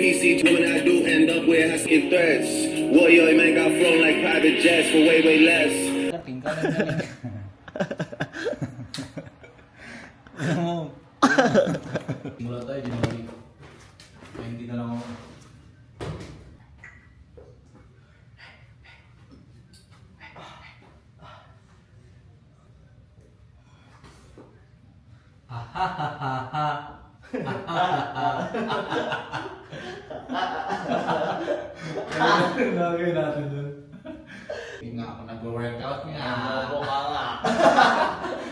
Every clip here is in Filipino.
DC when I do end up with husky threats. Warrior man got flown like private jets for way less. Dating ka lang galing. Alam mo. Mula tayo, January. 20 na lang ako. Ano gagawin natin dun? Hindi nga ako nag-workout nga. Mukha nga.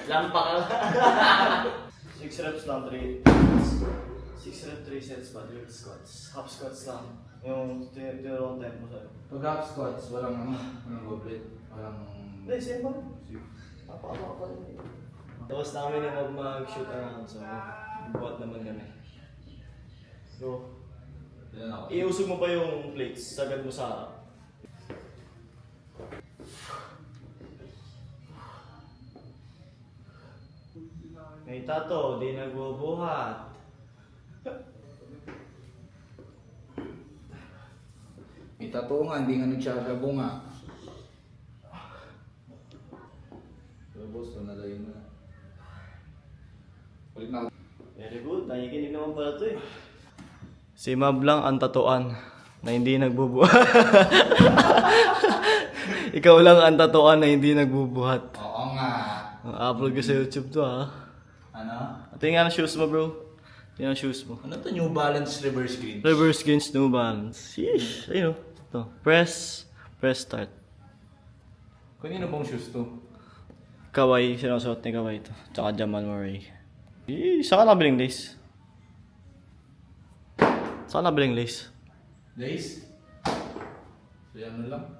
Lampa ka lang. 6 reps lang, 3. 6 reps, 3 sets ba? 3 squats. Half squats lang. Yung tinurong time mo sa'yo. Pag half squats, walang goblet. Walang... Hindi, same ba? Napakama pa rin eh. Tapos namin yung mag-shoot around, so buhat naman kami. So, iusog mo pa yung plates, sagad mo sa harap. May tato, di nagbubuhat. May tattoo nga, hindi nga nagsasabo nga. Pero boss, nalayin na. Ulit na. Very good, nakikinig naman pala ito eh. Si Mab lang ang tatuan na hindi nagbubuhat. Ikaw lang ang tatuan na hindi nagbubuhat. Oo nga. Upload ko sa YouTube to ha. Ano? Tingnan ang shoes mo bro. Tingnan ang shoes mo. Ano to? New Balance reverse green? Reverse gains, New Balance. Sheesh. Ayun o. Ito. Press start. Kanino bang shoes to? Kawai. Sinusuot ni Kawai ito. Tsaka Jamal Murray. Saan ka nabiling lace? Saan ka nabiling lace? Lace? So yan lang.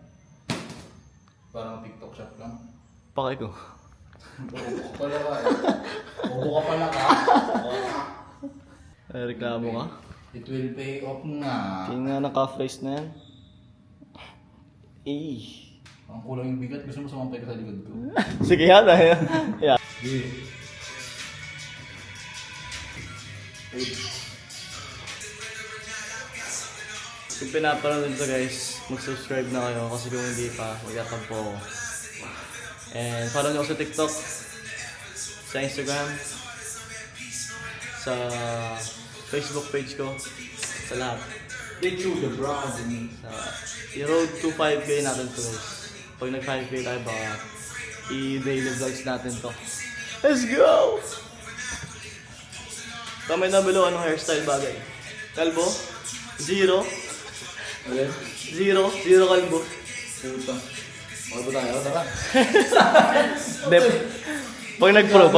Parang TikTok shop lang. Pakay ko. Bobo ka pala ka eh. Bobo ka pala ka. Ay, reklamo ka? It will pay off nga. Tingnan na calf raise na yan. Ang kulang yung bigat. Gusto mo sumampay ka sa likod ko? Sige yan. Yeah. Sige. Kung pinapanood nito guys, mag-subscribe na kayo kasi kung hindi pa, magtatampo ako. And follow nyo ako sa TikTok, sa Instagram, sa Facebook page ko, sa lahat. Get you the brown. I-road to 5K natin to guys. Pag nag 5K tayo baka i-daily vlogs natin to. Let's go! Comment na below anong hairstyle bagay. Kalbo? Zero? Okay. Zero? Zero kalbo. Puta. Magbo tayo, tara. Dep. Pag nag-pro. Ha?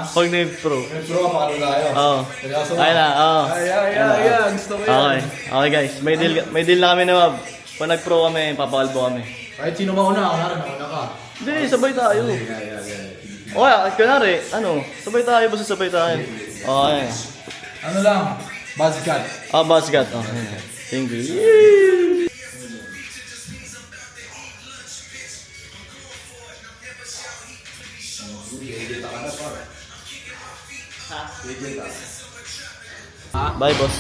Pag nag-pro. Nag-pro ka, makalo tayo. Oo. Seryoso ba? Ayun na, oo. Ay, gusto ko yan. Okay. Okay guys, may deal na kami na Mab. Pag nag-pro kami, papakalbo kami. Kahit sino mauna, nauna ka. Hindi, sabay tayo. Okay, kunwari, sabay tayo, basta sabay tayo. Okay. Ano lang, buzzcut. Basgat. Okay. Thank you. Bye boss.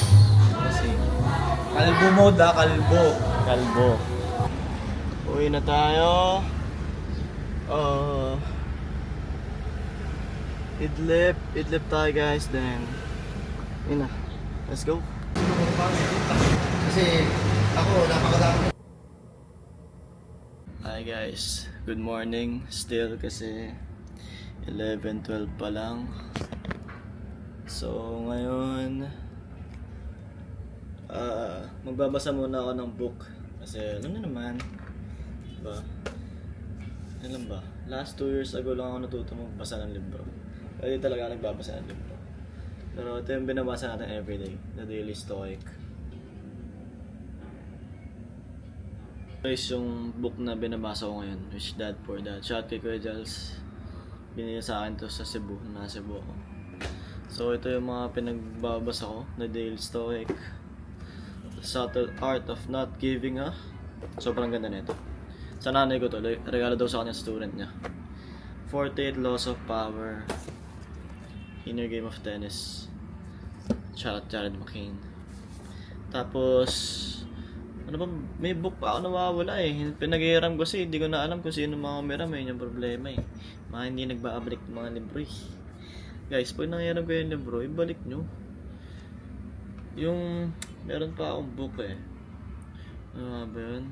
Kalbo mode kalbo. Kalbo. Uwi na tayo. Idlip tayo guys, then yun na. Let's go. Kasi ako, napakadami. Hi guys, good morning. Still kasi 11:12 pa lang. So ngayon magbabasa muna ako ng book kasi alam na naman, diba? Alam ba? Last 2 years ago lang ako natuto magbasa ng libro. Kaya talaga nagbabasa ng libro. Pero ito yung binabasa natin everyday, The Daily Stoic. Guys, yung book na binabasa ko ngayon, Rich Dad Poor Dad, shot kay Kuya Jals. Binili sa akin to sa Cebu, nasa Cebu ako. So ito yung mga pinagbabasa ko, The Daily Stoic, The Subtle Art of Not Giving a. Sobrang ganda nito. Sa nanay ko to, regalo daw sa kanya student niya. 48 Laws of Power, Inner Game of Tennis, Jared McCain. Tapos, ano ba, may book pa ako nawawala eh. Pinag-iiram kasi, hindi ko na alam kung sino mga umiram eh. Yun yung problema eh. Mga hindi nagba-ablik ng mga libro eh. Guys, pag nangyayarap kayo yung libro, ibalik nyo. Yung, meron pa akong book eh. Ano ba yun?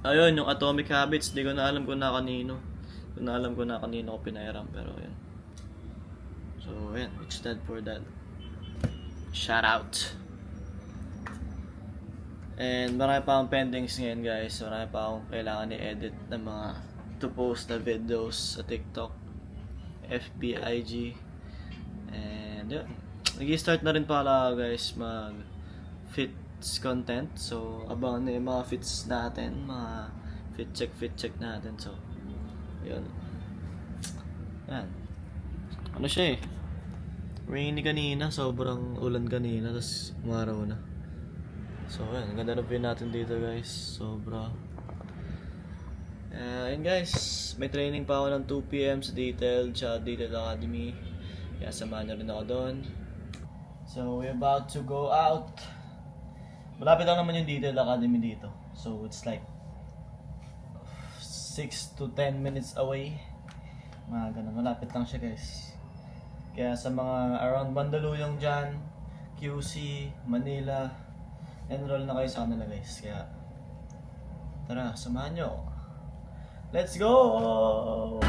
Ayun, yung Atomic Habits, di ko na alam kung na kanino. Di ko na alam kung na kanino ko pinairam, pero yun. So, yun, Rich Dad Poor Dad. Shout out! And marami pa akong pendings ngayon guys. Marami pa akong kailangan i-edit ng mga to post na videos sa TikTok, FB, IG. And yun. Nag-start na rin pala guys mag fits content. So abangan na yung mga fits natin. Mga fit check natin. So yun. Yan. Ano siya eh. Rainy kanina. Sobrang ulan kanina. Tapos umaraw na. So, yan. Ganda na view natin dito, guys. Sobra. Yun, guys. May training pa ako ng 2 PM sa Detailed Academy. Kaya samahan nyo rin ako doon. So, we're about to go out. Malapit lang naman yung Detailed Academy dito. So, it's like 6 to 10 minutes away. Mga ganun. Malapit lang siya, guys. Kaya sa mga around Mandaluyong dyan, QC, Manila, enroll na kayo sa kanila guys, kaya tara, samahan nyo. Let's go!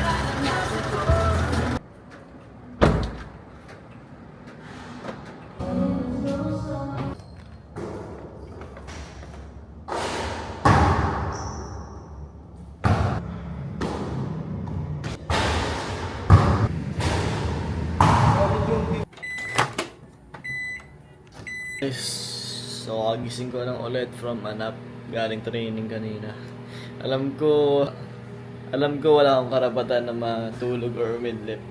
Guys, so kagising ko lang ulit from a nap galing training kanina. Alam ko wala akong karapatan na matulog or umidlip.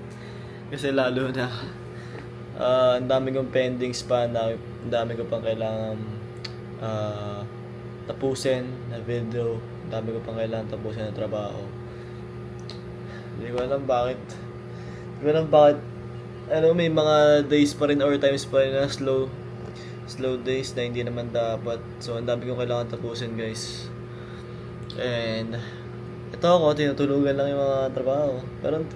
Kasi lalo na ang dami kong pendings pa, ang dami ko pang kailangan tapusin na video, ang dami ko pang kailangan tapusin na trabaho. Hindi ko alam bakit. Alam mo, may mga days pa rin or times pa rin na slow days na hindi naman dapat. So, ang dami kong kailangan tapusin, guys. And, ito ako, tinutulugan lang yung mga trabaho. Pero,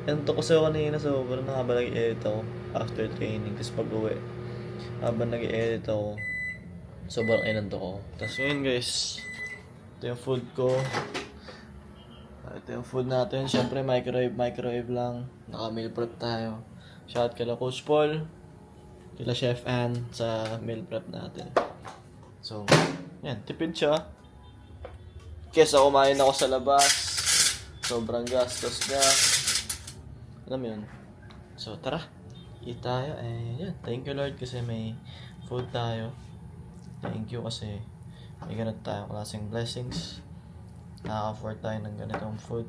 yanto kasi ako kanina, so, parang habang nag-edit ako after training. Tapos pag-uwi, habang nag-edit ako, sobrang inanto ko. Tapos ngayon, guys, ito yung food ko. Ito yung food natin. Siyempre, microwave lang. Naka-meal prep tayo. Shout kila Coach Paul, kila Chef Ann sa meal prep natin. So, yan, tipid siya. Kesa kumain ako sa labas, sobrang gastos niya. Alam mo yun. So, tara. Eat tayo. And yan, thank you Lord kasi may food tayo. Thank you kasi may ganito tayong klaseng blessings. Nakaka-afford tayo ng ganitong food.